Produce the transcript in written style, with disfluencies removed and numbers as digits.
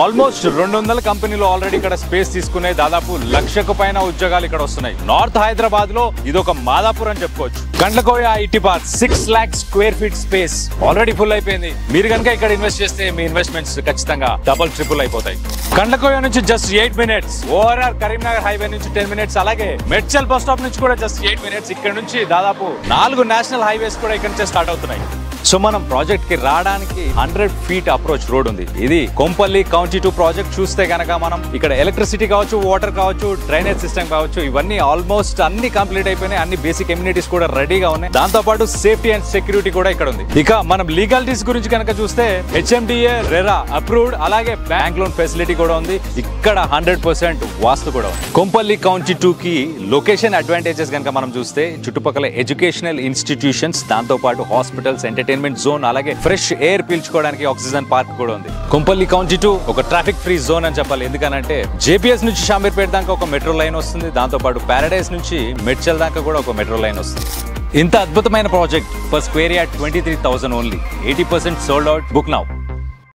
Almost 200 కంపెనీలు already ఇక్కడ space తీసుకున్నాయి. దాదాపు 1,00,000కు పైన ఉద్యోగాలు ఇక్కడ వస్తున్నాయి. నార్త్ హైదరాబాద్ లో ఇది ఒక మాదాపూర్ అని చెప్పుకోవచ్చు. Gandlakoya IT park 6 lakhs square feet space already full అయిపోయింది. మీరు కనుక ఇక్కడ ఇన్వెస్ట్ చేస్తే మీ ఇన్వెస్ట్మెంట్స్ ఖచ్చితంగా డబుల్ ట్రిపుల్ అయిపోతాయి. గండ్లకోయ నుంచి just 8 minutes, ORR Karimnagar highway నుంచి 10 minutes, అలాగే మెడ్చల్ బస్ స్టాప్ నుంచి కూడా జస్ట్ 8 minutes. ఇక్కడ నుంచి దాదాపు 4 నేషనల్ హైవేస్ కూడా ఇక్కడ నుంచి స్టార్ట్ అవుతున్నాయి. సో మనం ప్రాజెక్ట్ కి రావడానికి 100 feet అప్రోచ్ రోడ్ ఉంది. ఇది కొంపల్లి కౌంటీ 2 ప్రాజెక్ట్. చూస్తే కనుక మనం ఇక్కడ ఎలక్ట్రిసిటీ కావచ్చు, వాటర్ కావచ్చు, డ్రైనేజ్ సిస్టమ్ కావచ్చు, ఇవన్నీ ఆల్మోస్ట్ అన్ని కంప్లీట్ అయిపోయినాయి. అన్ని బేసిక్ ఎమ్యూనిటీస్ కూడా రెడీగా ఉన్నాయి. దాంతో పాటు సేఫ్టీ అండ్ సెక్యూరిటీ కూడా ఇక్కడ ఉంది. ఇక మనం లీగాలిటీస్ గురించి కనుక చూస్తే HMDA రెరా అప్రూవ్డ్, అలాగే బ్యాంక్ లోన్ ఫెసిలిటీ కూడా ఉంది. ఇక్కడ 100% వాస్తు కూడా ఉంది. కొంపల్లి కౌంటీ 2 కి లొకేషన్ అడ్వాంటేజెస్ కనుక మనం చూస్తే చుట్టుపక్కల ఎడ్యుకేషనల్ ఇన్స్టిట్యూషన్స్, దాంతో పాటు హాస్పిటల్స్, ఎంటర్టైన్మెంట్ జోన్, అలాగే ఫ్రెష్ ఎయిర్ పీల్చుకోవడానికి ఆక్సిజన్ పార్క్ కూడా ఉంది. కొంపల్లి కౌంటీ 2 ఒక ట్రాఫిక్ ఫ్రీ జోన్ అని చెప్పాలి. ఎందుకనంటే జేపీఎస్ నుంచి షామీర్పేట దాకా ఒక మెట్రో లైన్ వస్తుంది. దాంతో పాటు పారడైస్ నుంచి మెడ్చల్ దాకా కూడా ఒక మెట్రో లైన్ వస్తుంది. ఇంత అద్భుతమైన project for square yard 23,000 only. 80% sold out. Book now.